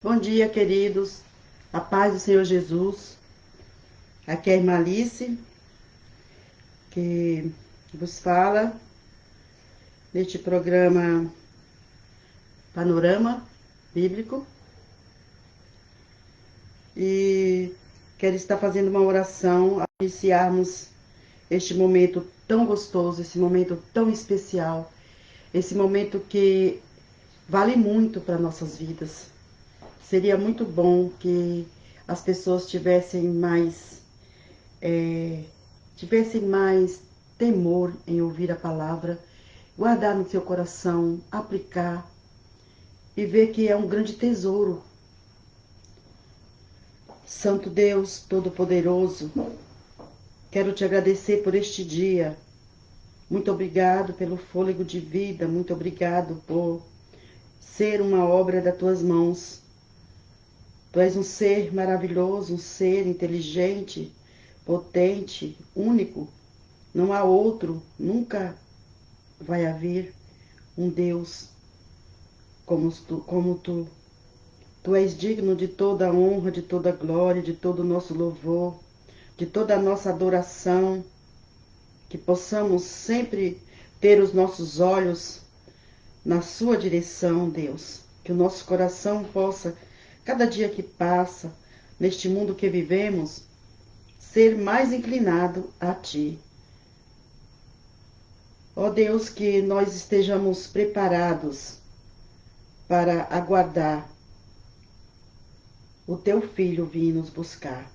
Bom dia, queridos. A paz do Senhor Jesus. Aqui é a irmã Alice, que vos fala neste programa Panorama Bíblico. E quero estar fazendo uma oração ao iniciarmos este momento tão gostoso, esse momento tão especial, esse momento que vale muito para nossas vidas. Seria muito bom que as pessoas tivessem mais temor em ouvir a palavra, guardar no seu coração, aplicar e ver que é um grande tesouro. Santo Deus Todo-Poderoso, quero te agradecer por este dia. Muito obrigado pelo fôlego de vida, muito obrigado por ser uma obra das tuas mãos. Tu és um ser maravilhoso, um ser inteligente, potente, único. Não há outro, nunca vai haver um Deus como tu. Tu és digno de toda a honra, de toda a glória, de todo o nosso louvor, de toda a nossa adoração, que possamos sempre ter os nossos olhos na sua direção, Deus. Que o nosso coração possa, cada dia que passa, neste mundo que vivemos, ser mais inclinado a Ti. Ó Deus, que nós estejamos preparados para aguardar o Teu Filho vir nos buscar.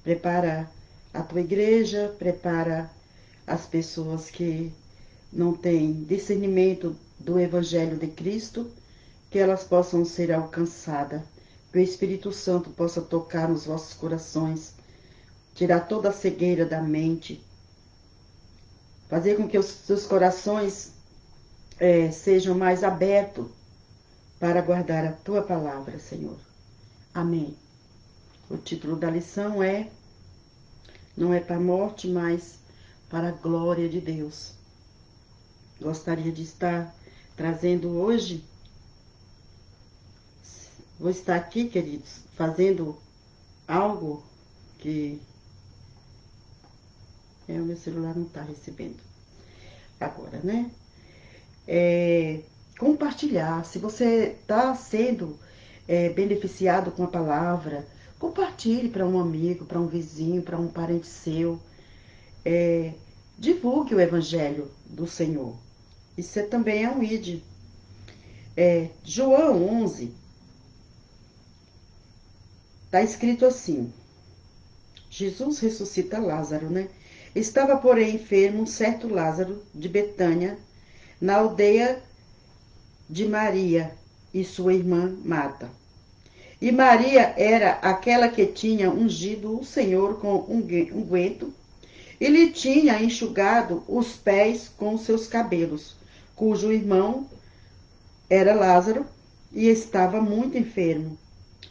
Prepara a Tua igreja, prepara as pessoas que não têm discernimento do Evangelho de Cristo, que elas possam ser alcançadas, que o Espírito Santo possa tocar nos vossos corações, tirar toda a cegueira da mente, fazer com que os seus corações sejam mais abertos para guardar a Tua palavra, Senhor. Amém. O título da lição não é para a morte, mas para a glória de Deus. Gostaria de estar trazendo hoje, vou estar aqui, queridos, fazendo algo que o meu celular não está recebendo agora, né? Compartilhar. Se você está sendo beneficiado com a palavra, compartilhe para um amigo, para um vizinho, para um parente seu. Divulgue o Evangelho do Senhor. Isso também é um id. João 11, está escrito assim: Jesus ressuscita Lázaro, né? Estava, porém, enfermo um certo Lázaro de Betânia, na aldeia de Maria e sua irmã Marta. E Maria era aquela que tinha ungido o Senhor com unguento e lhe tinha enxugado os pés com seus cabelos, cujo irmão era Lázaro e estava muito enfermo.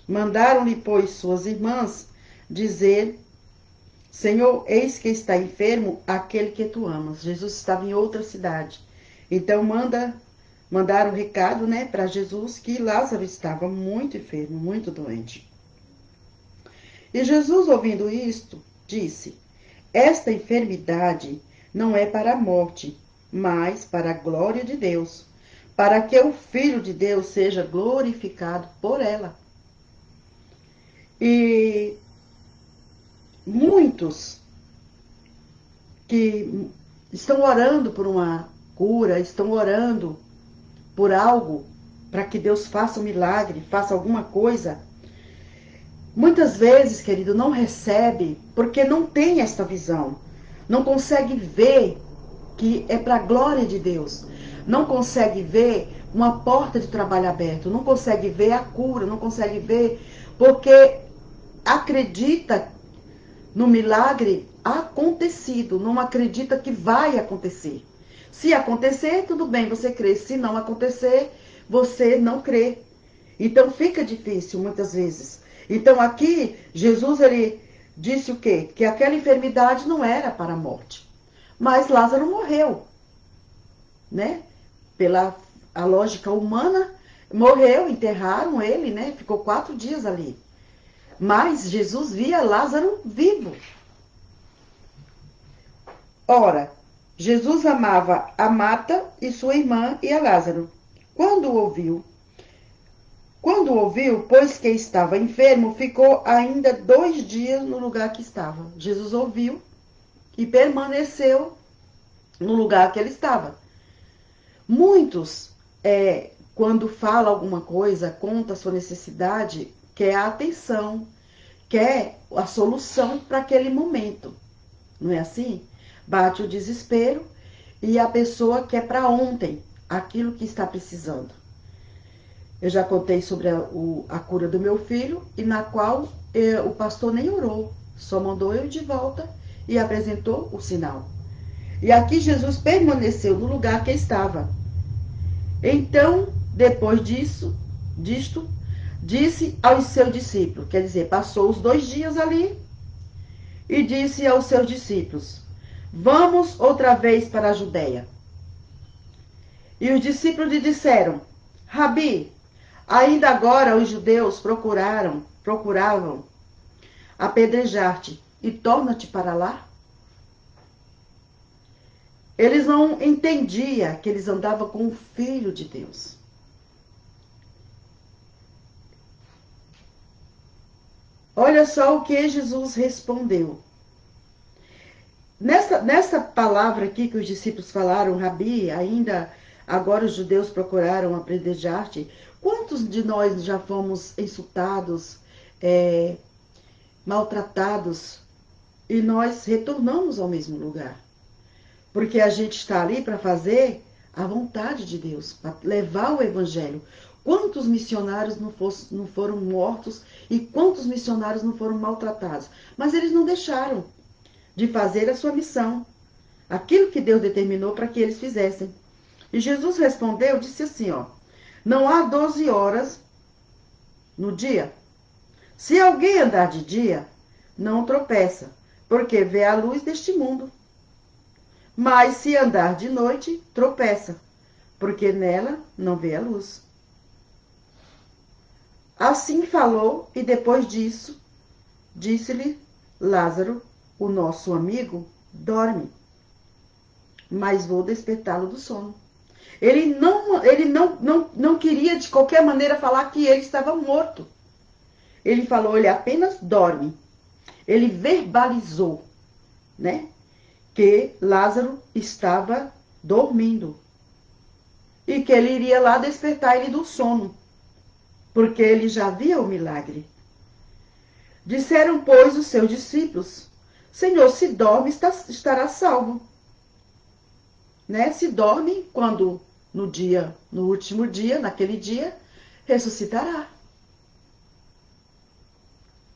Mandaram-lhe, pois, suas irmãs dizer: Senhor, eis que está enfermo aquele que tu amas. Jesus estava em outra cidade. Então mandaram o recado, né, para Jesus que Lázaro estava muito enfermo, muito doente. E Jesus, ouvindo isto, disse: Esta enfermidade não é para a morte, mas para a glória de Deus, para que o Filho de Deus seja glorificado por ela. E muitos que estão orando por uma cura, estão orando por algo, para que Deus faça um milagre, faça alguma coisa, muitas vezes, querido, não recebe porque não tem esta visão, não consegue ver que é para a glória de Deus, não consegue ver uma porta de trabalho aberta, não consegue ver a cura, não consegue ver porque acredita no milagre acontecido, não acredita que vai acontecer. Se acontecer, tudo bem, você crê. Se não acontecer, você não crê. Então fica difícil muitas vezes. Então aqui, Jesus, ele disse o quê? Que aquela enfermidade não era para a morte. Mas Lázaro morreu, né? Pela a lógica humana, morreu, enterraram ele, né? Ficou 4 dias ali. Mas Jesus via Lázaro vivo. Ora, Jesus amava a Marta e sua irmã e a Lázaro. Quando ouviu, pois que estava enfermo, ficou ainda 2 dias no lugar que estava. Jesus ouviu e permaneceu no lugar que ele estava. Muitos, quando fala alguma coisa, conta a sua necessidade, quer a atenção, quer a solução para aquele momento. Não é assim? Bate o desespero e a pessoa quer para ontem aquilo que está precisando. Eu já contei sobre a cura do meu filho, e na qual o pastor nem orou, só mandou eu de volta e apresentou o sinal. E aqui Jesus permaneceu no lugar que estava. Então, depois disto, disse aos seus discípulos, quer dizer, passou os 2 dias ali, e disse aos seus discípulos: vamos outra vez para a Judéia. E os discípulos lhe disseram: Rabi, ainda agora os judeus procuravam apedrejar-te, e torna-te para lá? Eles não entendiam que eles andavam com o Filho de Deus. Olha só o que Jesus respondeu. Nessa palavra aqui que os discípulos falaram, Rabi, ainda agora os judeus procuraram apedrejar-te. Quantos de nós já fomos insultados, maltratados, e nós retornamos ao mesmo lugar? Porque a gente está ali para fazer a vontade de Deus, para levar o evangelho. Quantos missionários não foram mortos e quantos missionários não foram maltratados? Mas eles não deixaram de fazer a sua missão, aquilo que Deus determinou para que eles fizessem. E Jesus respondeu, disse assim, não há 12 horas no dia. Se alguém andar de dia, não tropeça, porque vê a luz deste mundo. Mas se andar de noite, tropeça, porque nela não vê a luz. Assim falou, e depois disso, disse-lhe Lázaro, o nosso amigo, dorme, mas vou despertá-lo do sono. Ele não queria de qualquer maneira falar que ele estava morto. Ele falou, ele apenas dorme. Ele verbalizou, né? Que Lázaro estava dormindo e que ele iria lá despertar ele do sono, porque ele já via o milagre. Disseram, pois, os seus discípulos: Senhor, se dorme, estará salvo. Né? Se dorme, quando no último dia, naquele dia, ressuscitará.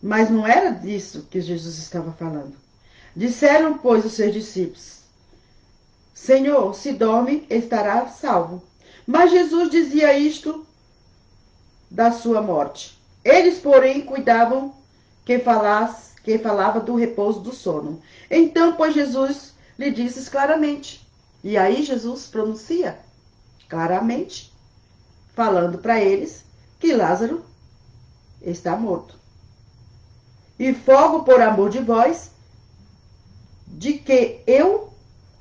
Mas não era disso que Jesus estava falando. Disseram, pois, os seus discípulos: Senhor, se dorme, estará salvo. Mas Jesus dizia isto da sua morte. Eles, porém, cuidavam que falava do repouso do sono. Então, pois, Jesus lhe disse claramente. E aí Jesus pronuncia claramente, falando para eles que Lázaro está morto. E fogo por amor de vós, de que eu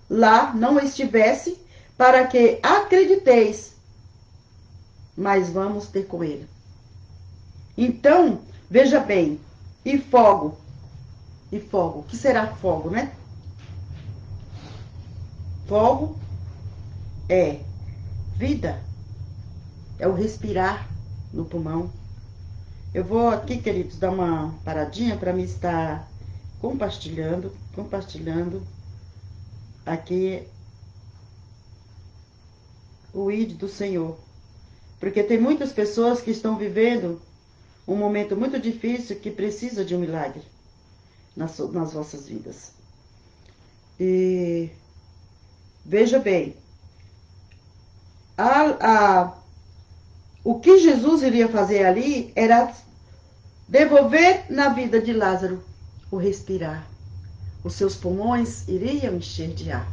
lá não estivesse, para que acrediteis, mas vamos ter com ele. Então, veja bem, e fogo, o que será fogo, né? Fogo é vida, é o respirar no pulmão. Eu vou aqui, queridos, dar uma paradinha para me estar compartilhando aqui o ID do Senhor. Porque tem muitas pessoas que estão vivendo um momento muito difícil que precisa de um milagre nas vossas vidas. E veja bem, o que Jesus iria fazer ali era devolver na vida de Lázaro o respirar. Os seus pulmões iriam encher de ar.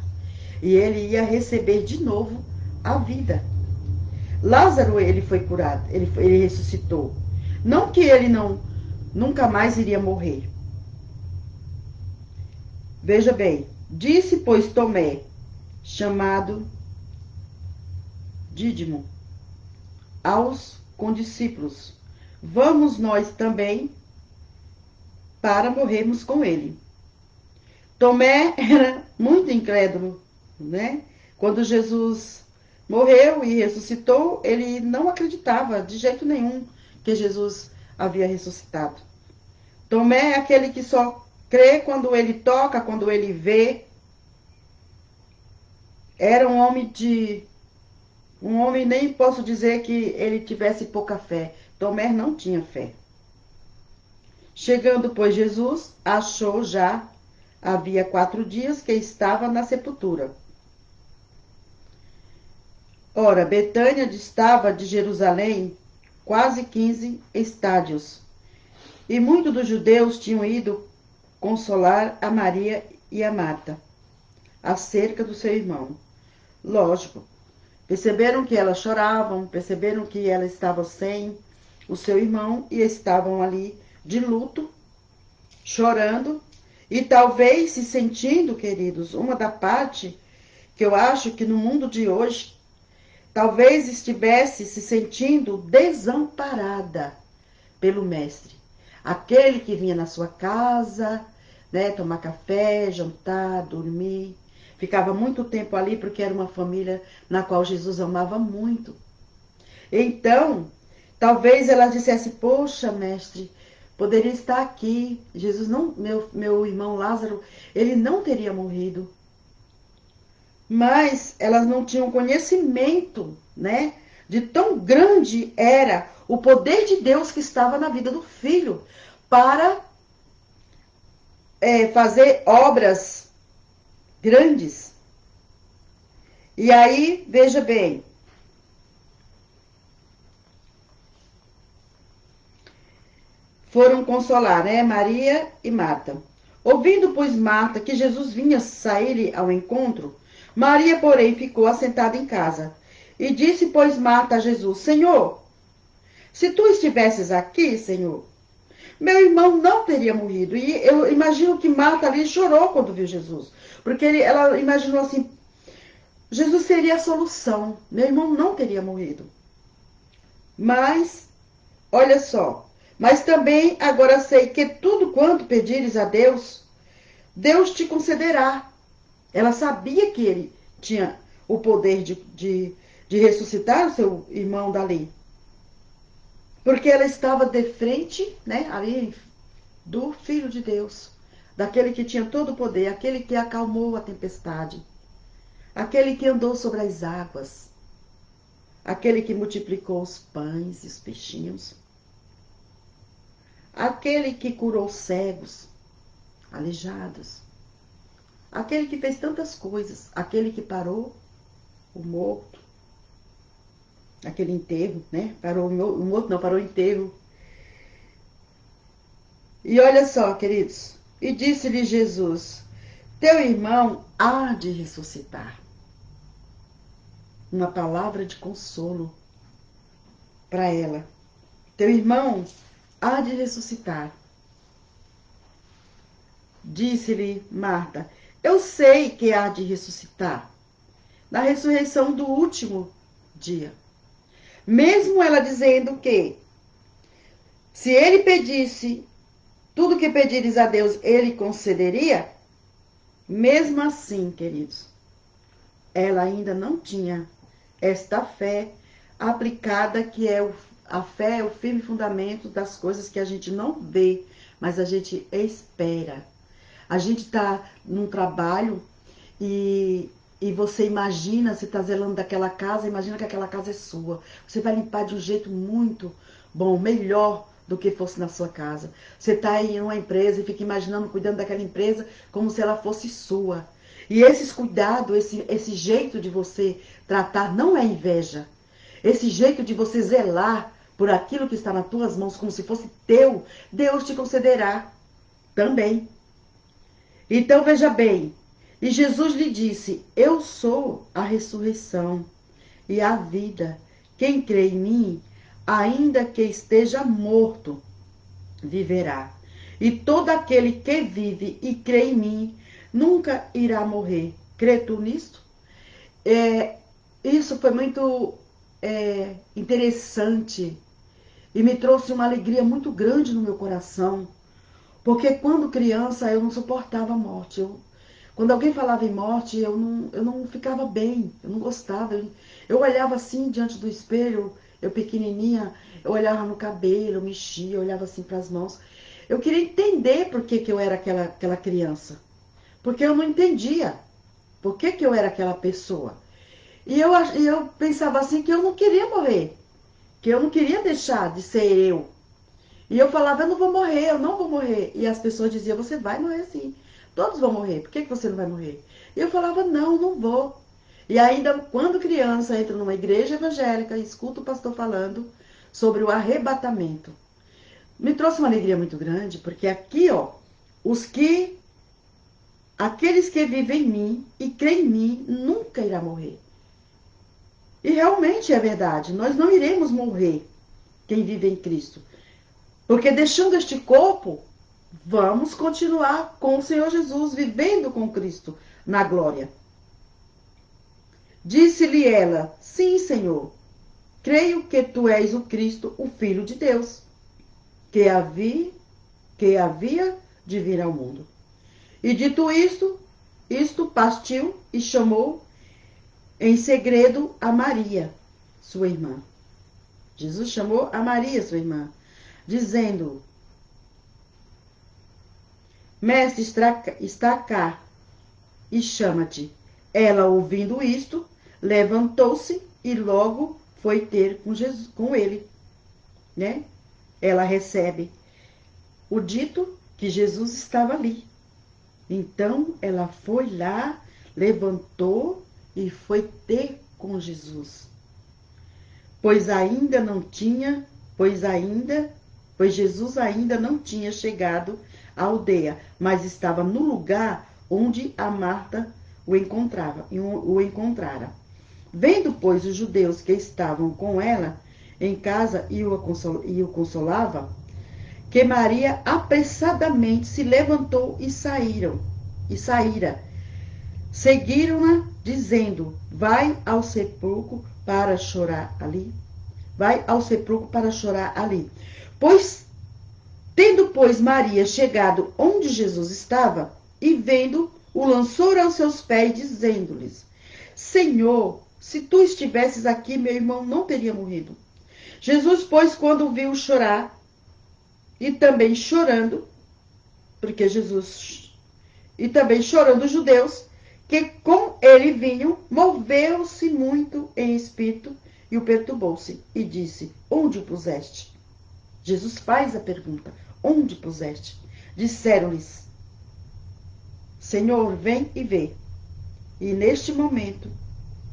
E ele ia receber de novo a vida. Lázaro, ele foi curado, ele ressuscitou. Não que ele nunca mais iria morrer. Veja bem, disse, pois, Tomé, chamado Dídimo, aos condiscípulos: vamos nós também para morrermos com ele. Tomé era muito incrédulo, né? Quando Jesus morreu e ressuscitou, ele não acreditava de jeito nenhum que Jesus havia ressuscitado. Tomé é aquele que só crê quando ele toca, quando ele vê. Era um homem, nem posso dizer que ele tivesse pouca fé. Tomé não tinha fé. Chegando, pois, Jesus, achou já, havia 4 dias que estava na sepultura. Ora, Betânia distava de Jerusalém quase 15 estádios, e muitos dos judeus tinham ido consolar a Maria e a Marta acerca do seu irmão. Lógico, perceberam que elas choravam, perceberam que ela estava sem o seu irmão e estavam ali de luto, chorando e talvez se sentindo, queridos, uma da parte que eu acho que no mundo de hoje talvez estivesse se sentindo desamparada pelo mestre. Aquele que vinha na sua casa, né, tomar café, jantar, dormir. Ficava muito tempo ali porque era uma família na qual Jesus amava muito. Então, talvez ela dissesse: poxa, mestre, poderia estar aqui. Jesus não, meu irmão Lázaro, ele não teria morrido. Mas elas não tinham conhecimento, né, de tão grande era o poder de Deus que estava na vida do filho para fazer obras grandes. E aí, veja bem, foram consolar, né, Maria e Marta. Ouvindo, pois, Marta que Jesus vinha sair ao encontro, Maria, porém, ficou assentada em casa. E disse, pois, Marta a Jesus: Senhor, se tu estivesses aqui, Senhor, meu irmão não teria morrido. E eu imagino que Marta ali chorou quando viu Jesus. Porque ela imaginou assim: Jesus seria a solução. Meu irmão não teria morrido. Mas, olha só. Mas também agora sei que tudo quanto pedires a Deus, Deus te concederá. Ela sabia que ele tinha o poder de ressuscitar o seu irmão dali. Porque ela estava de frente, né, ali, do Filho de Deus. Daquele que tinha todo o poder, aquele que acalmou a tempestade. Aquele que andou sobre as águas. Aquele que multiplicou os pães e os peixinhos. Aquele que curou cegos, aleijados. Aquele que fez tantas coisas. Aquele que parou o morto. Aquele enterro, né? Parou o morto, não, parou o enterro. E olha só, queridos. E disse-lhe Jesus: teu irmão há de ressuscitar. Uma palavra de consolo para ela. Teu irmão há de ressuscitar. Disse-lhe Marta: eu sei que há de ressuscitar na ressurreição do último dia. Mesmo ela dizendo que se ele pedisse tudo que pedires a Deus, ele concederia. Mesmo assim, queridos, ela ainda não tinha esta fé aplicada, que é a fé é o firme fundamento das coisas que a gente não vê, mas a gente espera. A gente está num trabalho e você imagina, você está zelando daquela casa, imagina que aquela casa é sua. Você vai limpar de um jeito muito bom, melhor do que fosse na sua casa. Você está em uma empresa e fica imaginando, cuidando daquela empresa como se ela fosse sua. E esses cuidados, esse jeito de você tratar não é inveja. Esse jeito de você zelar por aquilo que está nas tuas mãos como se fosse teu, Deus te concederá também. Então veja bem, e Jesus lhe disse: eu sou a ressurreição e a vida. Quem crê em mim, ainda que esteja morto, viverá. E todo aquele que vive e crê em mim, nunca irá morrer. Crê tu nisto? Isso foi muito interessante e me trouxe uma alegria muito grande no meu coração, porque quando criança eu não suportava a morte. Quando alguém falava em morte, eu não ficava bem, eu não gostava. Eu olhava assim diante do espelho, eu pequenininha, eu olhava no cabelo, mexia, eu olhava assim para as mãos. Eu queria entender por que eu era aquela criança, porque eu não entendia por que eu era aquela pessoa. E eu pensava assim que eu não queria morrer, que eu não queria deixar de ser eu. E eu falava, eu não vou morrer, eu não vou morrer. E as pessoas diziam, você vai morrer sim. Todos vão morrer, por que você não vai morrer? E eu falava, não, não vou. E ainda, quando criança, entro numa igreja evangélica e escuto o pastor falando sobre o arrebatamento. Me trouxe uma alegria muito grande, porque aqui, ó, aqueles que vivem em mim e creem em mim, nunca irá morrer. E realmente é verdade, nós não iremos morrer, quem vive em Cristo. Porque deixando este corpo, vamos continuar com o Senhor Jesus, vivendo com Cristo na glória. Disse-lhe ela, sim, Senhor, creio que tu és o Cristo, o Filho de Deus, que havia de vir ao mundo. E dito isto partiu e chamou em segredo a Maria, sua irmã. Jesus chamou a Maria, sua irmã, dizendo, Mestre está cá e chama-te. Ela, ouvindo isto, levantou-se e logo foi ter com ele, né? Ela recebe o dito que Jesus estava ali. Então, ela foi lá, levantou e foi ter com Jesus. Pois ainda não tinha, pois Jesus ainda não tinha chegado à aldeia, mas estava no lugar onde a Marta o encontrara. Vendo, pois, os judeus que estavam com ela em casa e o consolava, que Maria apressadamente se levantou e saíra. Seguiram-na, dizendo, vai ao sepulcro para chorar ali. Tendo, pois, Maria chegado onde Jesus estava, e vendo, o lançou aos seus pés, dizendo-lhes, Senhor, se tu estivesses aqui, meu irmão não teria morrido. Jesus, pois, quando viu chorar, e também chorando, e também chorando os judeus, que com ele vinham, moveu-se muito em espírito, e o perturbou-se, e disse, onde o puseste? Jesus faz a pergunta, onde puseste? Disseram-lhes, Senhor, vem e vê. E neste momento,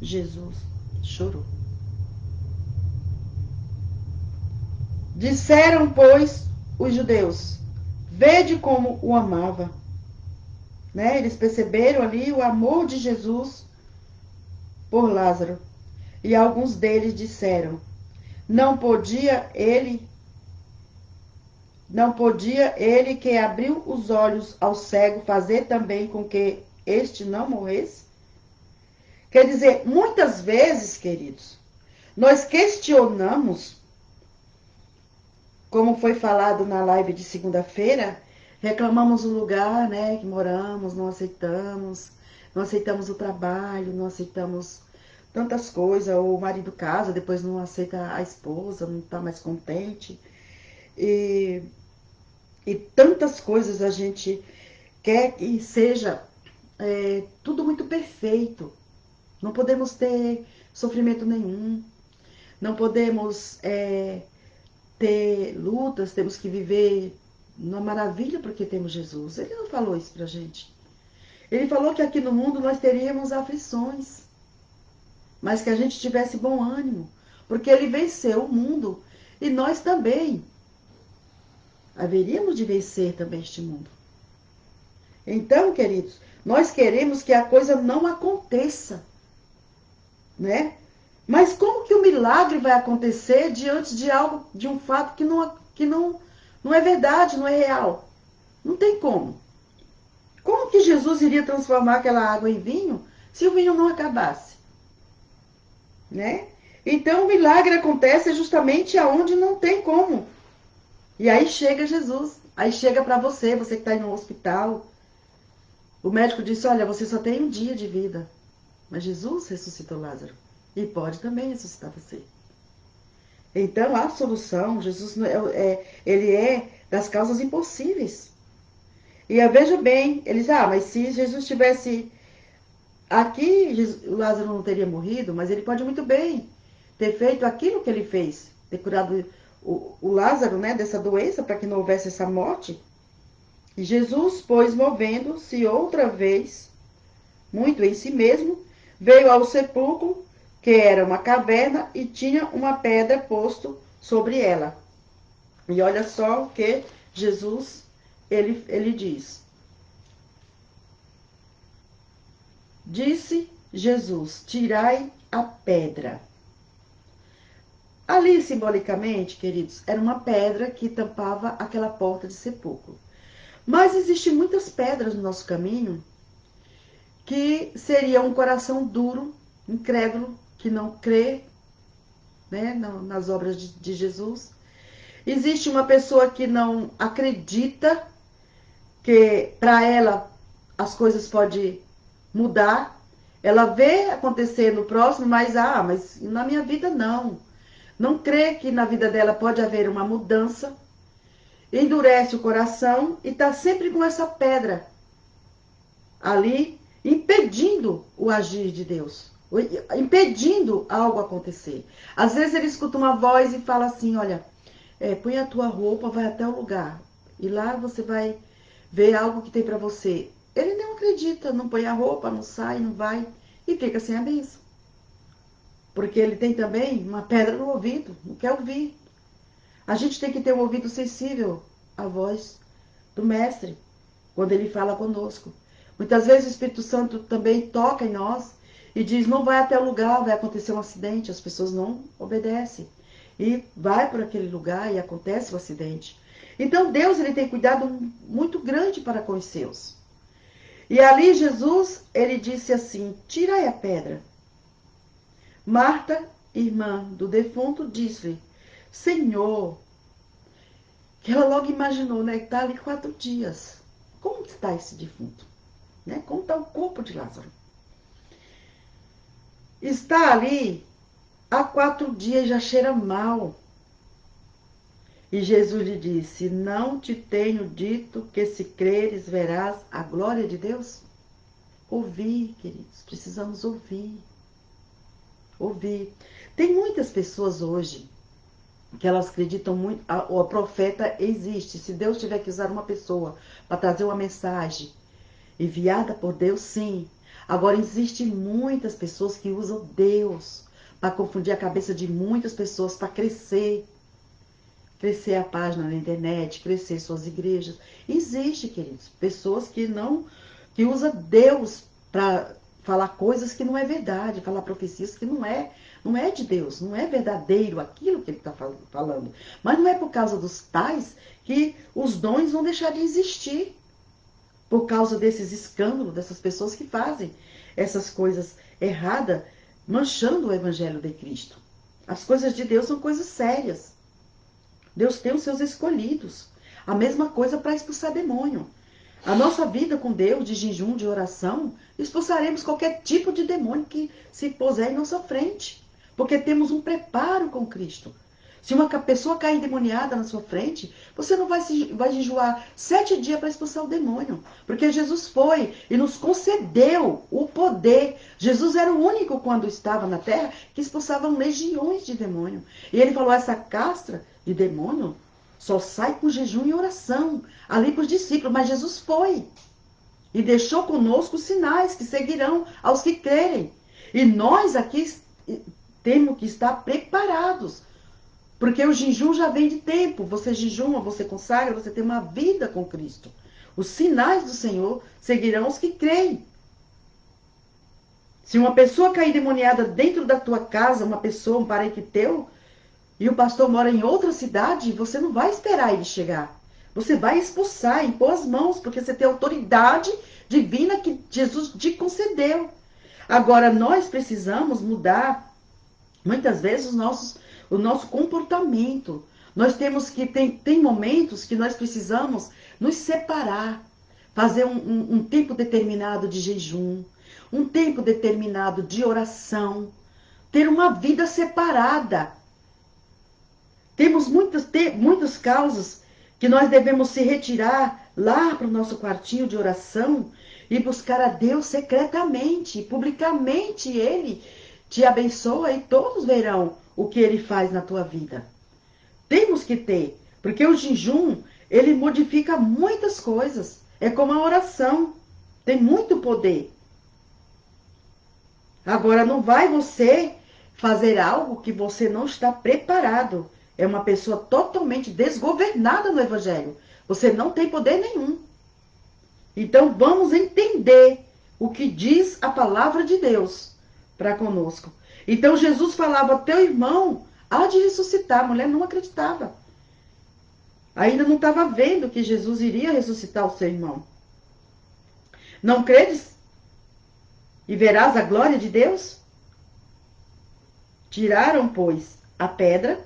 Jesus chorou. Disseram, pois, os judeus, vede como o amava. Né? Eles perceberam ali o amor de Jesus por Lázaro. E alguns deles disseram, não podia ele que abriu os olhos ao cego fazer também com que este não morresse? Quer dizer, muitas vezes, queridos, nós questionamos, como foi falado na live de segunda-feira, reclamamos o lugar, né, que moramos, não aceitamos o trabalho, não aceitamos tantas coisas, o marido casa, depois não aceita a esposa, não está mais contente. E tantas coisas a gente quer que seja tudo muito perfeito. Não podemos ter sofrimento nenhum, não podemos ter lutas, temos que viver numa maravilha porque temos Jesus. Ele não falou isso pra gente. Ele falou que aqui no mundo nós teríamos aflições, mas que a gente tivesse bom ânimo, porque ele venceu o mundo e nós também haveríamos de vencer também este mundo. Então, queridos, nós queremos que a coisa não aconteça, né? Mas como que o milagre vai acontecer diante de algo, de um fato que não é verdade, não é real? Não tem como. Como que Jesus iria transformar aquela água em vinho se o vinho não acabasse? Né? Então o milagre acontece justamente aonde não tem como. E aí chega Jesus, aí chega para você, você que está no hospital. O médico disse, olha, você só tem um dia de vida. Mas Jesus ressuscitou Lázaro. E pode também ressuscitar você. Então a solução, Jesus ele é das causas impossíveis. E veja bem, eles, mas se Jesus tivesse aqui, Lázaro não teria morrido, mas ele pode muito bem ter feito aquilo que ele fez, ter curado o Lázaro, né, dessa doença, para que não houvesse essa morte. E Jesus, pois, movendo-se outra vez, muito em si mesmo, veio ao sepulcro, que era uma caverna, e tinha uma pedra posto sobre ela. E olha só o que Jesus, ele diz. Disse Jesus, tirai a pedra. Ali, simbolicamente, queridos, era uma pedra que tampava aquela porta de sepulcro. Mas existem muitas pedras no nosso caminho que seria um coração duro, incrédulo, que não crê, né, nas obras de Jesus. Existe uma pessoa que não acredita que para ela as coisas podem mudar. Ela vê acontecer no próximo, mas na minha vida não. Não crê que na vida dela pode haver uma mudança. Endurece o coração e está sempre com essa pedra ali, impedindo o agir de Deus, impedindo algo acontecer. Às vezes ele escuta uma voz e fala assim, olha, põe a tua roupa, vai até o lugar, e lá você vai ver algo que tem para você. Ele não acredita, não põe a roupa, não sai, não vai, e fica sem a bênção. Porque ele tem também uma pedra no ouvido, não quer ouvir. A gente tem que ter um ouvido sensível à voz do Mestre, quando ele fala conosco. Muitas vezes o Espírito Santo também toca em nós e diz, não vai até o lugar, vai acontecer um acidente. As pessoas não obedecem. E vai por aquele lugar e acontece o acidente. Então Deus, ele tem cuidado muito grande para com os seus. E ali Jesus, ele disse assim, tirai a pedra. Marta, irmã do defunto, disse-lhe, Senhor, que ela logo imaginou, né, que está ali 4 dias. Como está esse defunto? Né? Como está o corpo de Lázaro? Está ali há 4 dias, já cheira mal. E Jesus lhe disse, não te tenho dito que se creres verás a glória de Deus? Ouvir, queridos, precisamos ouvir. Ouvir. Tem muitas pessoas hoje que elas acreditam muito, o profeta existe. Se Deus tiver que usar uma pessoa para trazer uma mensagem enviada por Deus, sim. Agora, existem muitas pessoas que usam Deus para confundir a cabeça de muitas pessoas para crescer. Crescer a página na internet, crescer suas igrejas. Existe, queridos, pessoas que usam Deus para falar coisas que não é verdade, falar profecias que não é de Deus, não é verdadeiro aquilo que ele está falando. Mas não é por causa dos tais que os dons vão deixar de existir. Por causa desses escândalos, dessas pessoas que fazem essas coisas erradas, manchando o evangelho de Cristo. As coisas de Deus são coisas sérias. Deus tem os seus escolhidos. A mesma coisa para expulsar demônio. A nossa vida com Deus, de jejum, de oração, expulsaremos qualquer tipo de demônio que se puser em nossa frente. Porque temos um preparo com Cristo. Se uma pessoa cair endemoniada na sua frente, você não vai jejuar 7 dias para expulsar o demônio. Porque Jesus foi e nos concedeu o poder. Jesus era o único, quando estava na terra, que expulsava legiões de demônio. E ele falou, essa castra de demônio só sai com jejum e oração. Ali para os discípulos. Mas Jesus foi. E deixou conosco os sinais que seguirão aos que crerem. E nós aqui temos que estar preparados. Porque o jejum já vem de tempo. Você jejuma, você consagra, você tem uma vida com Cristo. Os sinais do Senhor seguirão os que creem. Se uma pessoa cair demoniada dentro da tua casa, uma pessoa, um parente teu, e o pastor mora em outra cidade, você não vai esperar ele chegar. Você vai expulsar, impor as mãos, porque você tem autoridade divina que Jesus te concedeu. Agora, nós precisamos mudar, muitas vezes, o nosso comportamento. Nós temos que, tem momentos que nós precisamos nos separar, fazer um tempo determinado de jejum, um tempo determinado de oração, ter uma vida separada. Temos muitos casos que nós devemos se retirar lá para o nosso quartinho de oração e buscar a Deus secretamente, publicamente. Ele te abençoa e todos verão o que ele faz na tua vida. Temos que ter, porque o jejum, ele modifica muitas coisas. É como a oração, tem muito poder. Agora, não vai você fazer algo que você não está preparado. É uma pessoa totalmente desgovernada no Evangelho. Você não tem poder nenhum. Então, vamos entender o que diz a palavra de Deus para conosco. Então, Jesus falava, teu irmão há de ressuscitar. A mulher não acreditava. Ainda não estava vendo que Jesus iria ressuscitar o seu irmão. Não credes? E verás a glória de Deus? Tiraram, pois, a pedra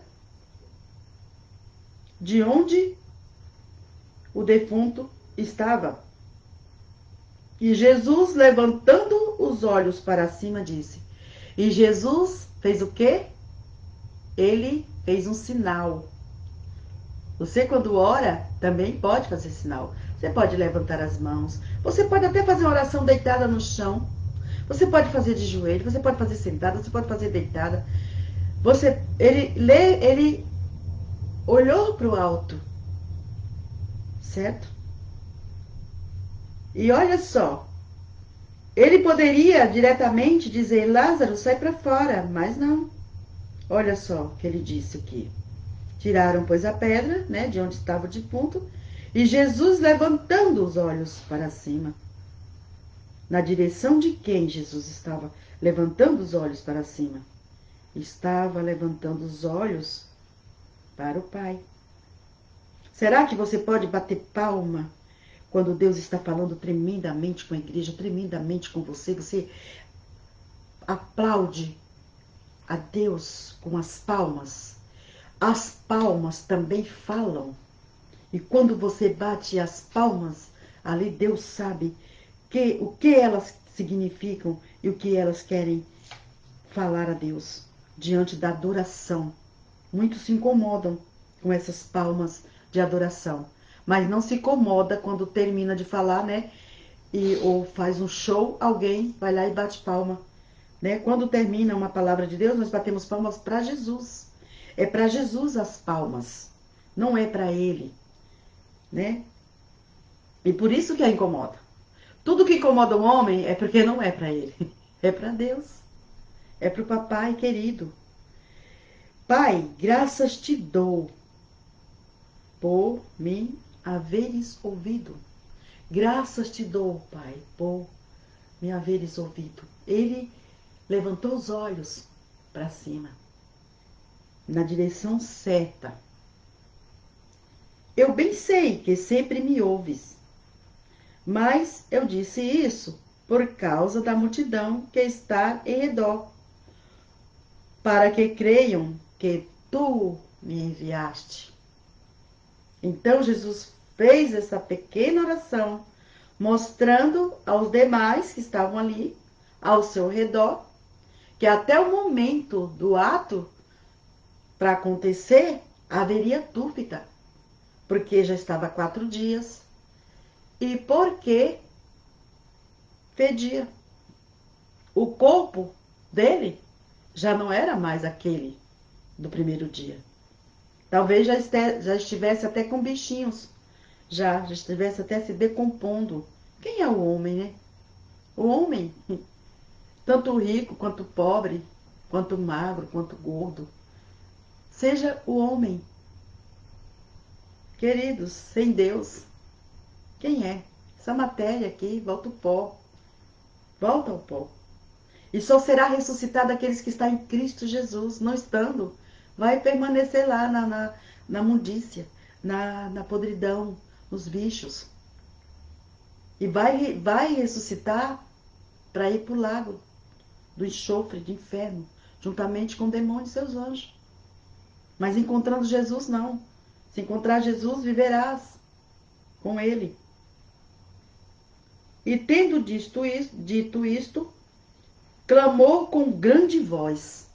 de onde o defunto estava. E Jesus, levantando os olhos para cima, disse. E Jesus fez o quê? Ele fez um sinal. Você, quando ora, também pode fazer sinal. Você pode levantar as mãos. Você pode até fazer uma oração deitada no chão. Você pode fazer de joelho. Você pode fazer sentada. Você pode fazer deitada. Ele olhou para o alto, certo? E olha só, ele poderia diretamente dizer, Lázaro, sai para fora, mas não. Olha só o que ele disse aqui. Tiraram, pois, a pedra, né, de onde estava o defunto, e Jesus, levantando os olhos para cima. Na direção de quem Jesus estava levantando os olhos para cima? Estava levantando os olhos para o Pai. Será que você pode bater palma quando Deus está falando tremendamente com a igreja, tremendamente com você? Você aplaude a Deus com as palmas. As palmas também falam. E quando você bate as palmas, ali Deus sabe o que elas significam e o que elas querem falar a Deus diante da adoração. Muitos se incomodam com essas palmas de adoração, mas não se incomoda quando termina de falar, né? Ou faz um show, alguém vai lá e bate palma. Né? Quando termina uma palavra de Deus, nós batemos palmas para Jesus. É para Jesus as palmas, não é para ele, né? E por isso que a incomoda. Tudo que incomoda o homem é porque não é para ele, é para Deus, é para o papai querido. Pai, graças te dou por me haveres ouvido. Graças te dou, Pai, por me haveres ouvido. Ele levantou os olhos para cima, na direção certa. Eu bem sei que sempre me ouves, mas eu disse isso por causa da multidão que está em redor, para que creiam que tu me enviaste. Então Jesus fez essa pequena oração, mostrando aos demais que estavam ali ao seu redor, que até o momento do ato para acontecer, haveria dúvida, porque já estava 4 dias e porque fedia. O corpo dele já não era mais aquele do primeiro dia. Talvez já estivesse até com bichinhos, já estivesse até se decompondo. Quem é o homem, né? O homem, tanto rico quanto pobre, quanto magro, quanto gordo, seja o homem. Queridos, sem Deus, quem é? Essa matéria aqui volta ao pó. Volta ao pó. E só será ressuscitado aqueles que estão em Cristo Jesus. Não estando, vai permanecer lá na mundícia, na podridão, nos bichos. E vai ressuscitar para ir para o lago do enxofre, de inferno, juntamente com o demônio e seus anjos. Mas encontrando Jesus, não. Se encontrar Jesus, viverás com ele. E tendo dito isto, clamou com grande voz.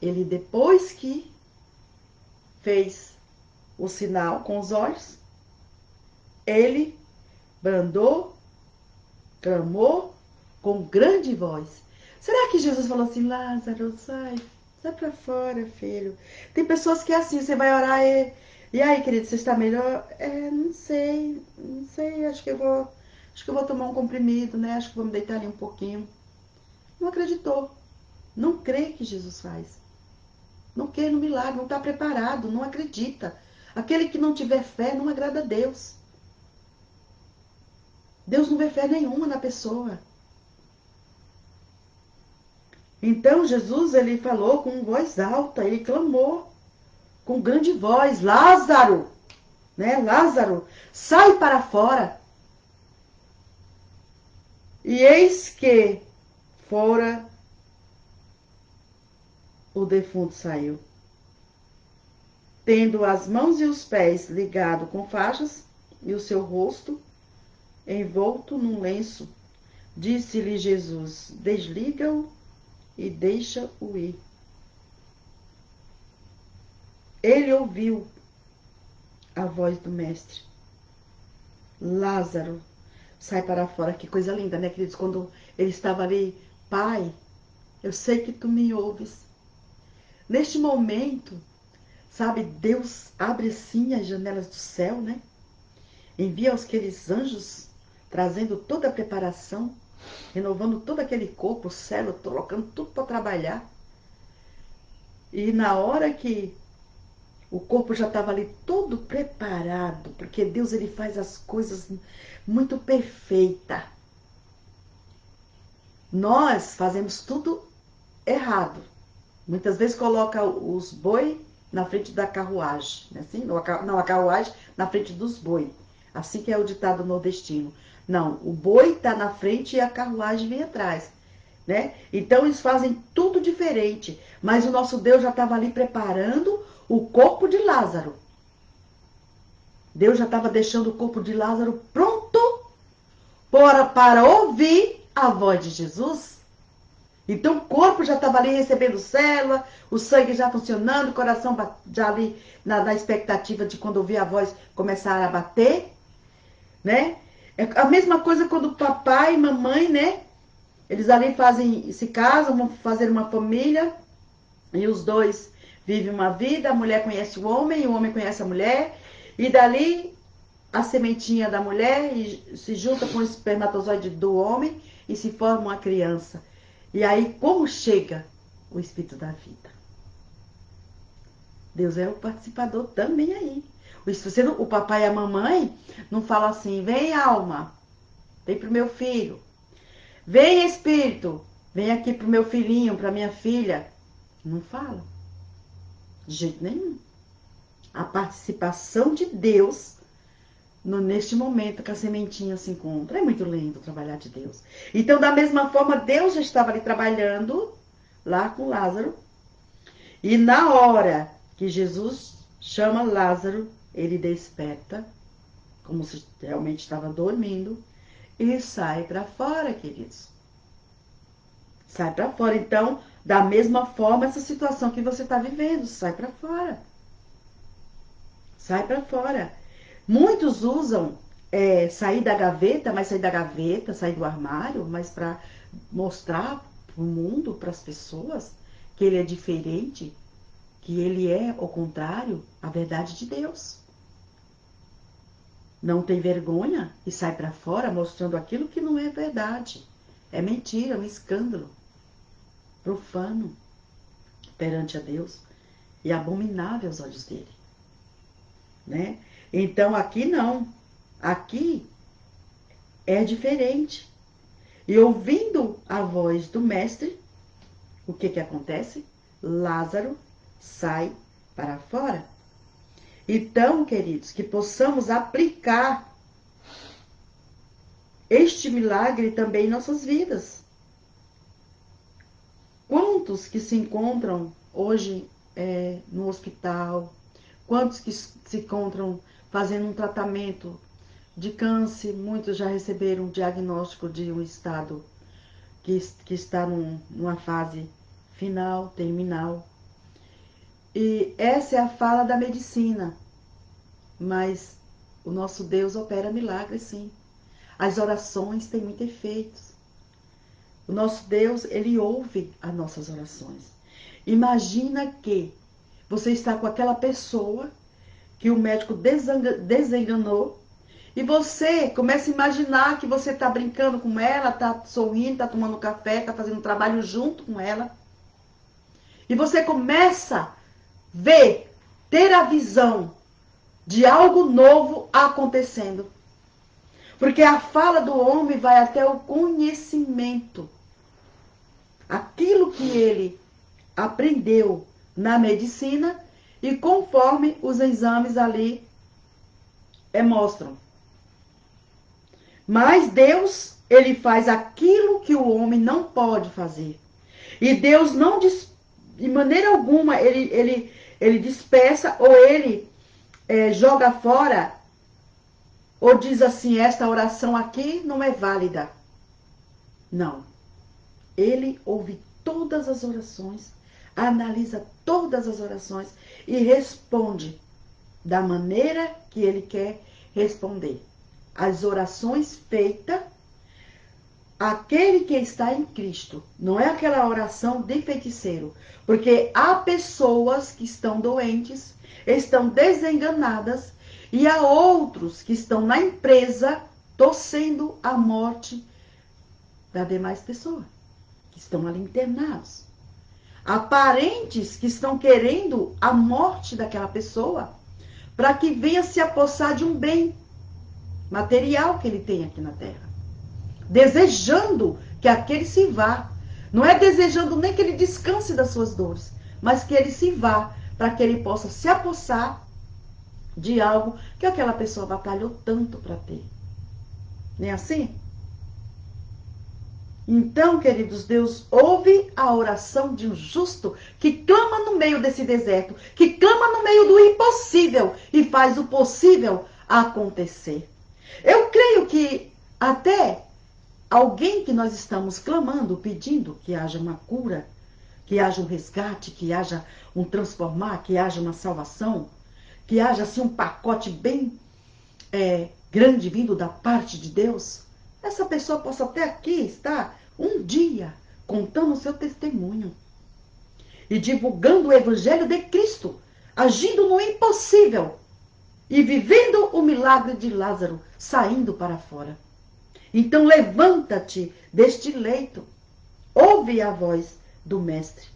Ele, depois que fez o sinal com os olhos, ele brandou, clamou com grande voz. Será que Jesus falou assim, Lázaro, sai pra fora, filho? Tem pessoas que é assim, você vai orar e aí, querido, você está melhor? Não sei, acho que eu vou tomar um comprimido, né? Acho que vou me deitar ali um pouquinho. Não acreditou. Não crê que Jesus faz. Não crê no milagre, não está preparado, não acredita. Aquele que não tiver fé não agrada a Deus. Deus não vê fé nenhuma na pessoa. Então Jesus, ele falou com voz alta, ele clamou com grande voz, Lázaro, né? Lázaro, sai para fora. E eis que fora o defunto saiu, tendo as mãos e os pés ligados com faixas e o seu rosto envolto num lenço. Disse-lhe Jesus, desliga-o e deixa-o ir. Ele ouviu a voz do mestre. Lázaro, sai para fora. Que coisa linda, né, queridos? Quando ele estava ali, Pai, eu sei que tu me ouves. Neste momento, sabe, Deus abre assim as janelas do céu, né? Envia aqueles anjos, trazendo toda a preparação, renovando todo aquele corpo, o céu, colocando tudo para trabalhar. E na hora que o corpo já estava ali todo preparado, porque Deus ele faz as coisas muito perfeita. Nós fazemos tudo errado. Muitas vezes coloca os boi na frente da carruagem, né? Assim? Não, a carruagem na frente dos boi. Assim que é o ditado nordestino. Não, o boi está na frente e a carruagem vem atrás. Né? Então eles fazem tudo diferente. Mas o nosso Deus já estava ali preparando o corpo de Lázaro. Deus já estava deixando o corpo de Lázaro pronto para ouvir a voz de Jesus. Então o corpo já estava ali recebendo célula, o sangue já funcionando, o coração já ali na expectativa de quando ouvir a voz começar a bater, né? É a mesma coisa quando papai e mamãe, né? Eles ali se casam, vão fazer uma família e os dois vivem uma vida, a mulher conhece o homem conhece a mulher e dali a sementinha da mulher se junta com o espermatozoide do homem e se forma uma criança. E aí, como chega o Espírito da vida? Deus é o participador também aí. O papai e a mamãe não falam assim, vem alma, vem pro meu filho. Vem Espírito, vem aqui pro meu filhinho, pra minha filha. Não fala. De jeito nenhum. A participação de Deus neste momento que a sementinha se encontra. É muito lindo trabalhar de Deus. Então, da mesma forma, Deus já estava ali trabalhando, lá com Lázaro. E na hora que Jesus chama Lázaro, ele desperta, como se realmente estava dormindo, e sai para fora, queridos. Sai para fora. Então, da mesma forma, essa situação que você está vivendo, sai para fora. Sai para fora. Muitos usam sair da gaveta, mas sair da gaveta, sair do armário, mas para mostrar para o mundo, para as pessoas, que ele é diferente, que ele é, ao contrário, a verdade de Deus. Não tem vergonha e sai para fora mostrando aquilo que não é verdade. É mentira, é um escândalo. Profano perante a Deus e abominável aos olhos dele. Né? Então aqui não. Aqui é diferente. E ouvindo a voz do mestre, o que acontece? Lázaro sai para fora. Então, queridos, que possamos aplicar este milagre também em nossas vidas. Quantos que se encontram hoje no hospital? Quantos que se encontram fazendo um tratamento de câncer? Muitos já receberam um diagnóstico de um estado que está numa fase final, terminal. E essa é a fala da medicina. Mas o nosso Deus opera milagres, sim. As orações têm muito efeito. O nosso Deus, Ele ouve as nossas orações. Imagina que você está com aquela pessoa que o médico desenganou e você começa a imaginar que você está brincando com ela, está sorrindo, está tomando café, está fazendo trabalho junto com ela. E você começa a ver, ter a visão de algo novo acontecendo. Porque a fala do homem vai até o conhecimento. Aquilo que ele aprendeu na medicina e conforme os exames ali mostram. Mas Deus, ele faz aquilo que o homem não pode fazer. E Deus não, de maneira alguma, ele dispersa ou ele joga fora ou diz assim, esta oração aqui não é válida. Não. Ele ouve todas as orações, analisa todas as orações e responde da maneira que ele quer responder. As orações feitas, aquele que está em Cristo, não é aquela oração de feiticeiro, porque há pessoas que estão doentes, estão desenganadas, e há outros que estão na empresa torcendo a morte da demais pessoa, que estão ali internados. Há parentes que estão querendo a morte daquela pessoa para que venha se apossar de um bem material que ele tem aqui na terra. Desejando que aquele se vá. Não é desejando nem que ele descanse das suas dores, mas que ele se vá para que ele possa se apossar de algo que aquela pessoa batalhou tanto para ter. Não é assim? Então, queridos, Deus ouve a oração de um justo que clama no meio desse deserto, que clama no meio do impossível e faz o possível acontecer. Eu creio que até alguém que nós estamos clamando, pedindo que haja uma cura, que haja um resgate, que haja um transformar, que haja uma salvação, que haja assim um pacote bem grande vindo da parte de Deus, essa pessoa possa até aqui estar um dia contando o seu testemunho e divulgando o evangelho de Cristo, agindo no impossível e vivendo o milagre de Lázaro, saindo para fora. Então levanta-te deste leito, ouve a voz do mestre.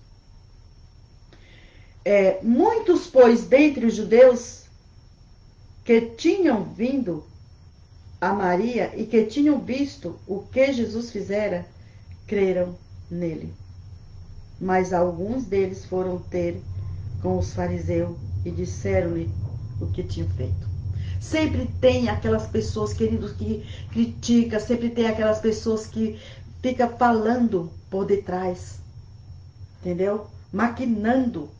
Muitos, pois, dentre os judeus que tinham vindo a Maria e que tinham visto o que Jesus fizera, creram nele. Mas alguns deles foram ter com os fariseus e disseram-lhe o que tinham feito. Sempre tem aquelas pessoas, queridos, que criticam, sempre tem aquelas pessoas que ficam falando por detrás, entendeu? Maquinando,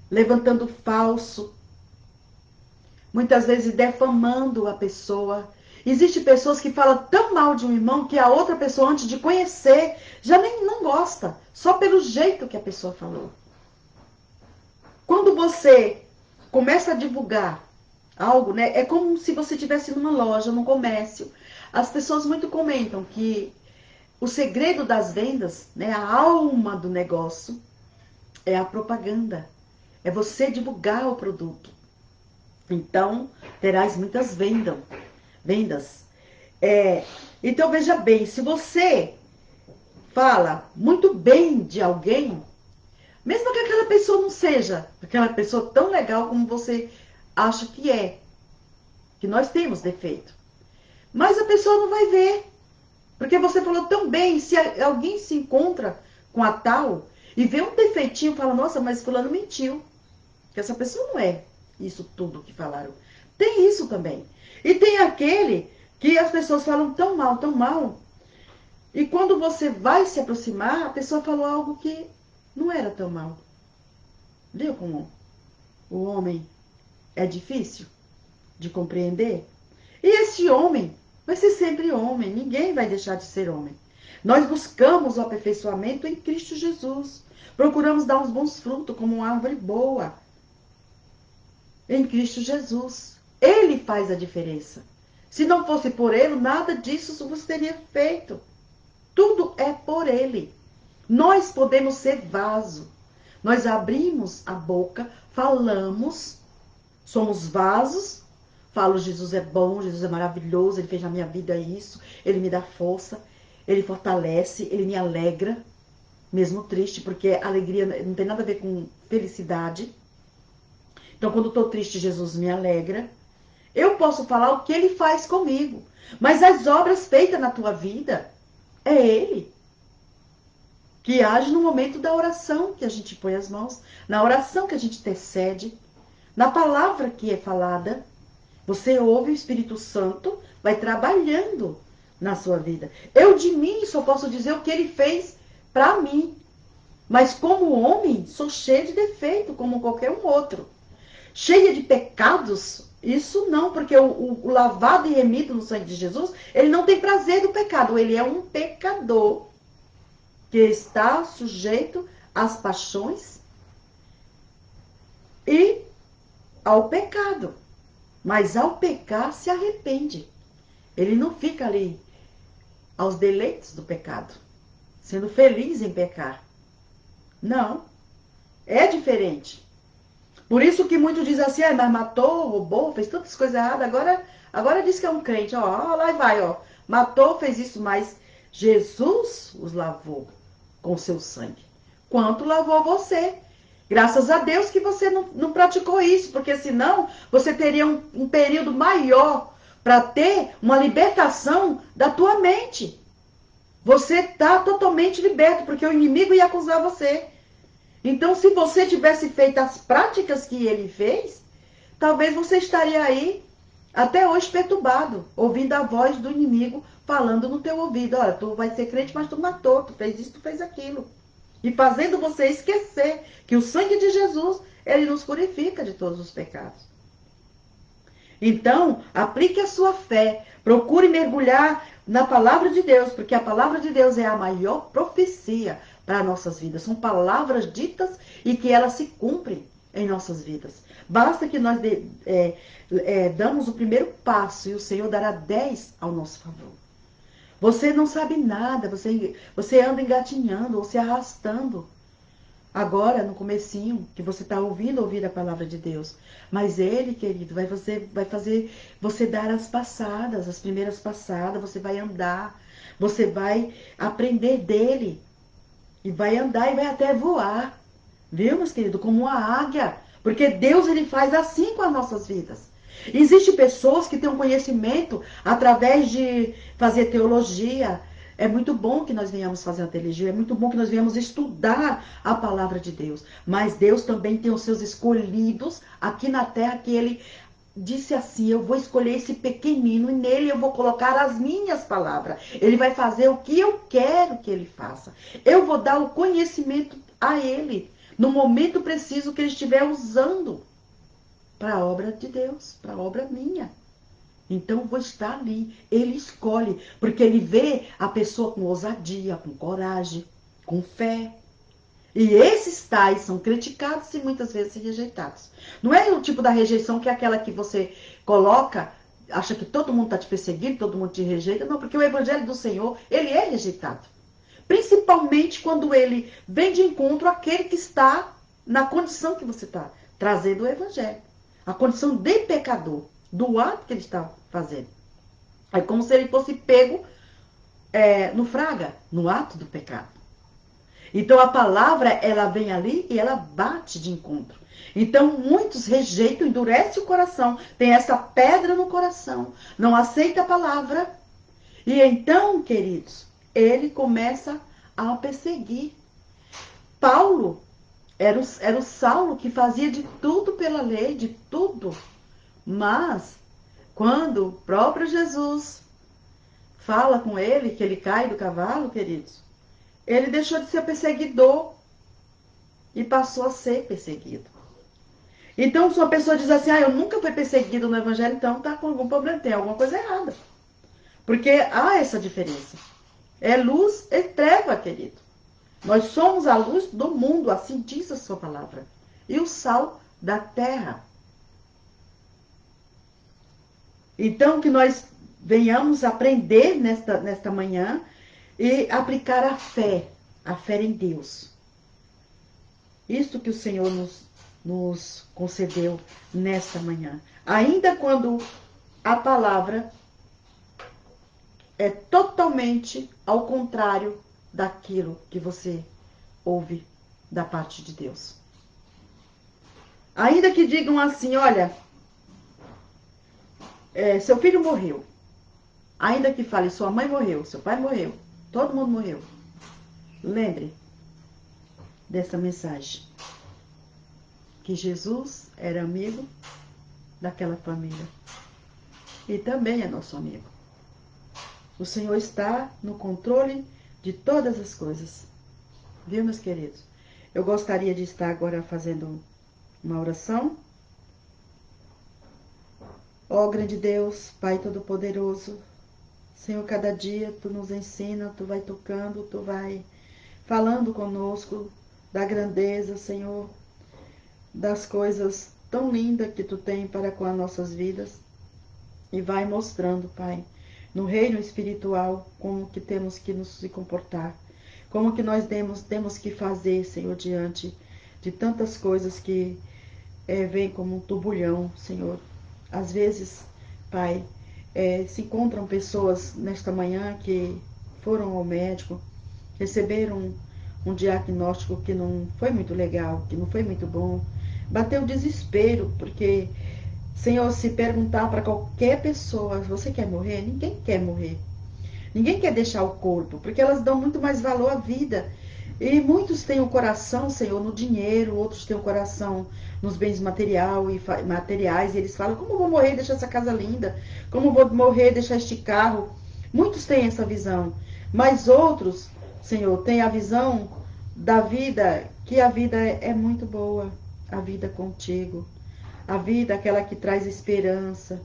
levantando falso, muitas vezes defamando a pessoa. Existem pessoas que falam tão mal de um irmão que a outra pessoa, antes de conhecer, já nem não gosta, só pelo jeito que a pessoa falou. Quando você começa a divulgar algo, né, é como se você estivesse numa loja, num comércio. As pessoas muito comentam que o segredo das vendas, né, a alma do negócio, é a propaganda. É você divulgar o produto. Então, terás muitas vendas. Então, veja bem, se você fala muito bem de alguém, mesmo que aquela pessoa não seja aquela pessoa tão legal como você acha que é, que nós temos defeito, mas a pessoa não vai ver, Porque você falou tão bem, se alguém se encontra com a tal e vê um defeitinho, fala, nossa, mas fulano mentiu. Que essa pessoa não é isso tudo que falaram. Tem isso também. E tem aquele que as pessoas falam tão mal, e quando você vai se aproximar, a pessoa falou algo que não era tão mal. Viu como o homem é difícil de compreender? E esse homem vai ser sempre homem, ninguém vai deixar de ser homem. Nós buscamos o aperfeiçoamento em Cristo Jesus. Procuramos dar uns bons frutos como uma árvore boa em Cristo Jesus. Ele faz a diferença. Se não fosse por ele, nada disso você teria feito. Tudo é por ele. Nós podemos ser vaso. Nós abrimos a boca, falamos, somos vasos. Falo, Jesus é bom, Jesus é maravilhoso, ele fez na minha vida isso, ele me dá força, ele fortalece, ele me alegra, mesmo triste, porque alegria não tem nada a ver com felicidade. Então, quando eu estou triste, Jesus me alegra. Eu posso falar o que ele faz comigo, mas as obras feitas na tua vida, é ele que age no momento da oração que a gente põe as mãos, na oração que a gente intercede, na palavra que é falada. Você ouve o Espírito Santo, vai trabalhando na sua vida. Eu de mim só posso dizer o que ele fez para mim. Mas como homem, sou cheia de defeito, como qualquer um outro. Cheia de pecados, isso não, porque o lavado e remido no sangue de Jesus, ele não tem prazer do pecado. Ele é um pecador que está sujeito às paixões e ao pecado. Mas ao pecar, se arrepende. Ele não fica ali aos deleites do pecado, sendo feliz em pecar. Não, é diferente. Por isso que muitos dizem assim, mas matou, roubou, fez tantas coisas erradas, agora diz que é um crente, ó, lá vai, ó, matou, fez isso, mas Jesus os lavou com seu sangue. Quanto lavou você? Graças a Deus que você não praticou isso, porque senão você teria um período maior para ter uma libertação da tua mente. Você está totalmente liberto, porque o inimigo ia acusar você. Então, se você tivesse feito as práticas que ele fez, talvez você estaria aí até hoje perturbado, ouvindo a voz do inimigo falando no teu ouvido. Olha, tu vai ser crente, mas tu matou, tu fez isso, tu fez aquilo. E fazendo você esquecer que o sangue de Jesus, ele nos purifica de todos os pecados. Então, aplique a sua fé, procure mergulhar na palavra de Deus, porque a palavra de Deus é a maior profecia para nossas vidas. São palavras ditas e que elas se cumprem em nossas vidas. Basta que nós damos o primeiro passo e o Senhor dará 10 ao nosso favor. Você não sabe nada, você anda engatinhando ou se arrastando. Agora, no comecinho, que você está ouvindo ouvir a palavra de Deus. Mas Ele, querido, vai fazer você dar as primeiras passadas, você vai andar, você vai aprender dEle. E vai andar e vai até voar. Viu, meus queridos? Como uma águia. Porque Deus, ele faz assim com as nossas vidas. Existem pessoas que têm um conhecimento através de fazer teologia. É muito bom que nós venhamos fazer a teologia, é muito bom que nós venhamos estudar a palavra de Deus. Mas Deus também tem os seus escolhidos aqui na terra, que ele disse assim, eu vou escolher esse pequenino e nele eu vou colocar as minhas palavras. Ele vai fazer o que eu quero que ele faça. Eu vou dar o conhecimento a ele no momento preciso que ele estiver usando para a obra de Deus, para a obra minha. Então eu vou estar ali. Ele escolhe, porque ele vê a pessoa com ousadia, com coragem, com fé. E esses tais são criticados e muitas vezes rejeitados. Não é o tipo da rejeição que é aquela que você coloca, acha que todo mundo está te perseguindo, todo mundo te rejeita. Não, porque o evangelho do Senhor, ele é rejeitado. Principalmente quando ele vem de encontro àquele que está na condição que você está, trazendo o evangelho. A condição de pecador, do ato que ele está fazendo. É como se ele fosse pego no fraga, no ato do pecado. Então a palavra, ela vem ali e ela bate de encontro. Então muitos rejeitam, endurecem o coração, tem essa pedra no coração, não aceita a palavra E então, queridos, ele começa a perseguir. Paulo era o Saulo que fazia de tudo pela lei, de tudo. Mas, quando o próprio Jesus fala com ele, que ele cai do cavalo, queridos, ele deixou de ser perseguidor e passou a ser perseguido. Então, se uma pessoa diz assim, eu nunca fui perseguido no evangelho, então tá com algum problema, tem alguma coisa errada. Porque há essa diferença. É luz e treva, querido. Nós somos a luz do mundo, assim diz a sua palavra. E o sal da terra. Então, que nós venhamos aprender nesta manhã e aplicar a fé em Deus. Isto que o Senhor nos concedeu nesta manhã. Ainda quando a palavra é totalmente ao contrário daquilo que você ouve da parte de Deus. Ainda que digam assim, olha, seu filho morreu. Ainda que fale, sua mãe morreu, seu pai morreu, todo mundo morreu. Lembre dessa mensagem. Que Jesus era amigo daquela família. E também é nosso amigo. O Senhor está no controle de todas as coisas. Viu, meus queridos? Eu gostaria de estar agora fazendo uma oração. Ó grande Deus, Pai Todo-Poderoso, Senhor, cada dia Tu nos ensina, Tu vai tocando, Tu vai falando conosco da grandeza, Senhor, das coisas tão lindas que Tu tem para com as nossas vidas. E vai mostrando, Pai, no reino espiritual, como que temos que nos comportar. Como que nós temos que fazer, Senhor, diante de tantas coisas que vêm como um turbulhão, Senhor. Às vezes, Pai, se encontram pessoas nesta manhã que foram ao médico, receberam um diagnóstico que não foi muito legal, que não foi muito bom. Bateu desespero, porque, Senhor, se perguntar para qualquer pessoa, você quer morrer? Ninguém quer morrer. Ninguém quer deixar o corpo, porque elas dão muito mais valor à vida. E muitos têm o coração, Senhor, no dinheiro, outros têm o coração nos bens materiais, e eles falam, como eu vou morrer e deixar essa casa linda? Como eu vou morrer e deixar este carro? Muitos têm essa visão, mas outros, Senhor, têm a visão da vida, que a vida é muito boa, a vida contigo, a vida aquela que traz esperança,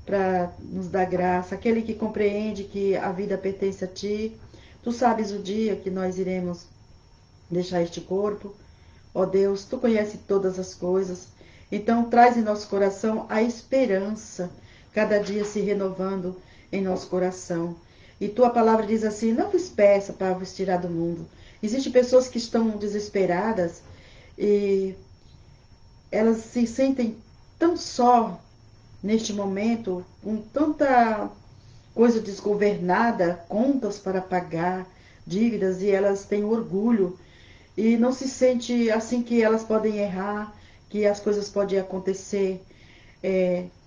para nos dar graça, aquele que compreende que a vida pertence a Ti. Tu sabes o dia que nós iremos deixar este corpo. Ó Deus, Tu conheces todas as coisas. Então traz em nosso coração a esperança, cada dia se renovando em nosso coração. E Tua palavra diz assim, não vos peça para vos tirar do mundo. Existem pessoas que estão desesperadas e elas se sentem tão só neste momento, com tanta coisa desgovernada, contas para pagar, dívidas, e elas têm orgulho e não se sente assim que elas podem errar, que as coisas podem acontecer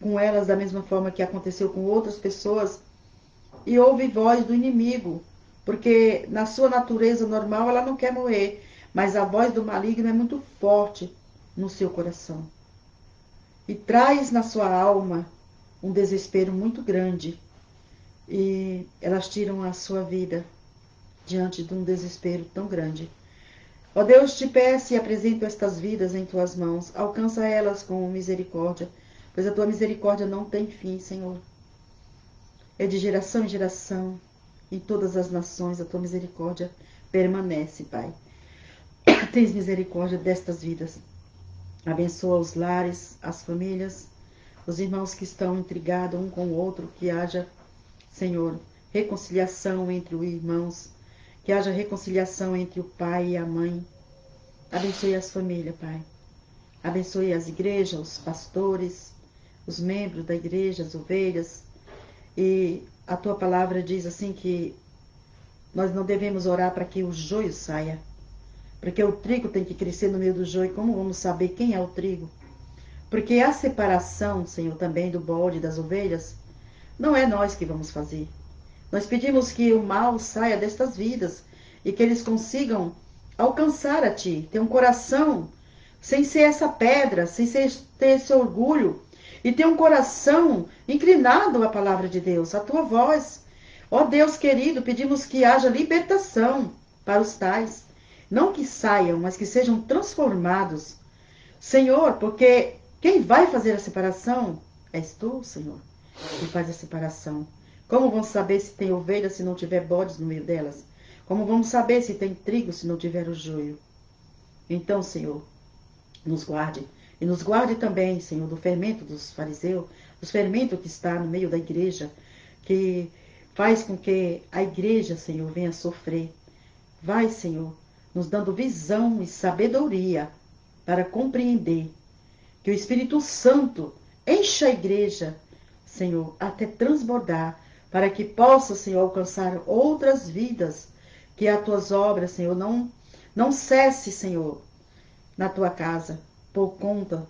com elas da mesma forma que aconteceu com outras pessoas, e ouve voz do inimigo, porque na sua natureza normal ela não quer morrer, mas a voz do maligno é muito forte no seu coração. E traz na sua alma um desespero muito grande. E elas tiram a sua vida diante de um desespero tão grande. Ó Deus, te peço e apresento estas vidas em tuas mãos. Alcança elas com misericórdia, pois a tua misericórdia não tem fim, Senhor. É de geração em geração, em todas as nações, a tua misericórdia permanece, Pai. Tens misericórdia destas vidas. Abençoa os lares, as famílias, os irmãos que estão intrigados um com o outro, que haja, Senhor, reconciliação entre os irmãos, que haja reconciliação entre o pai e a mãe. Abençoe as famílias, Pai. Abençoe as igrejas, os pastores, os membros da igreja, as ovelhas. E a tua palavra diz assim que nós não devemos orar para que o joio saia, porque o trigo tem que crescer no meio do joio. Como vamos saber quem é o trigo? Porque a separação, Senhor, também do bode e das ovelhas, não é nós que vamos fazer. Nós pedimos que o mal saia destas vidas e que eles consigam alcançar a Ti, ter um coração sem ser essa pedra, sem ter esse orgulho, e ter um coração inclinado à palavra de Deus, à Tua voz. Ó Deus querido, pedimos que haja libertação para os tais, não que saiam, mas que sejam transformados, Senhor, porque quem vai fazer a separação és Tu, Senhor, que faz a separação. Como vamos saber se tem ovelhas se não tiver bodes no meio delas? Como vamos saber se tem trigo se não tiver o joio? Então, Senhor, nos guarde. E nos guarde também, Senhor, do fermento dos fariseus, do fermento que está no meio da igreja, que faz com que a igreja, Senhor, venha sofrer. Vai, Senhor, nos dando visão e sabedoria para compreender que o Espírito Santo encha a igreja, Senhor, até transbordar, para que possa, Senhor, alcançar outras vidas, que as tuas obras, Senhor, não cesse, Senhor, na tua casa, por conta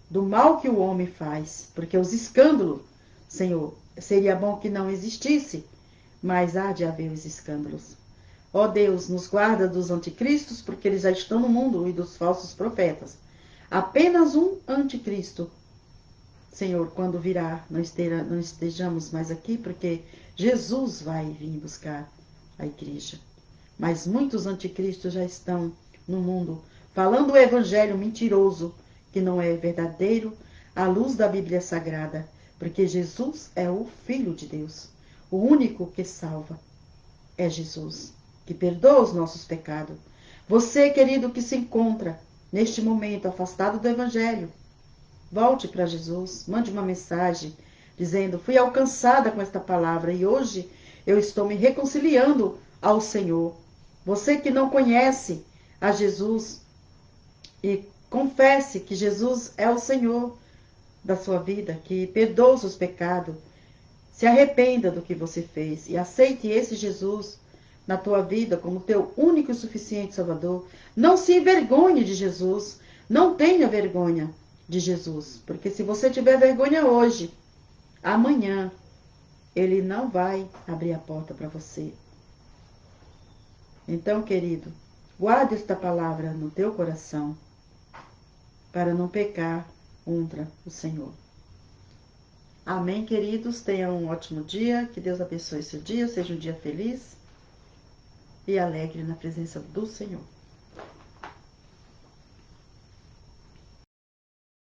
do mal que o homem faz, porque os escândalos, Senhor, seria bom que não existisse, mas há de haver os escândalos. Ó Deus, nos guarda dos anticristos, porque eles já estão no mundo, e dos falsos profetas. Apenas um anticristo, Senhor, quando virá, não estejamos mais aqui, porque Jesus vai vir buscar a igreja. Mas muitos anticristos já estão no mundo, falando o evangelho mentiroso, que não é verdadeiro, à luz da Bíblia Sagrada, porque Jesus é o Filho de Deus. O único que salva é Jesus, que perdoa os nossos pecados. Você, querido, que se encontra neste momento afastado do evangelho, volte para Jesus, mande uma mensagem dizendo: fui alcançada com esta palavra e hoje eu estou me reconciliando ao Senhor. Você que não conhece a Jesus, e confesse que Jesus é o Senhor da sua vida, que perdoa os seus pecados, se arrependa do que você fez e aceite esse Jesus na tua vida como teu único e suficiente Salvador. Não se envergonhe de Jesus, não tenha vergonha de Jesus, porque se você tiver vergonha hoje, amanhã ele não vai abrir a porta para você. Então, querido, guarde esta palavra no teu coração para não pecar contra o Senhor. Amém, queridos? Tenham um ótimo dia, que Deus abençoe seu dia, seja um dia feliz e alegre na presença do Senhor.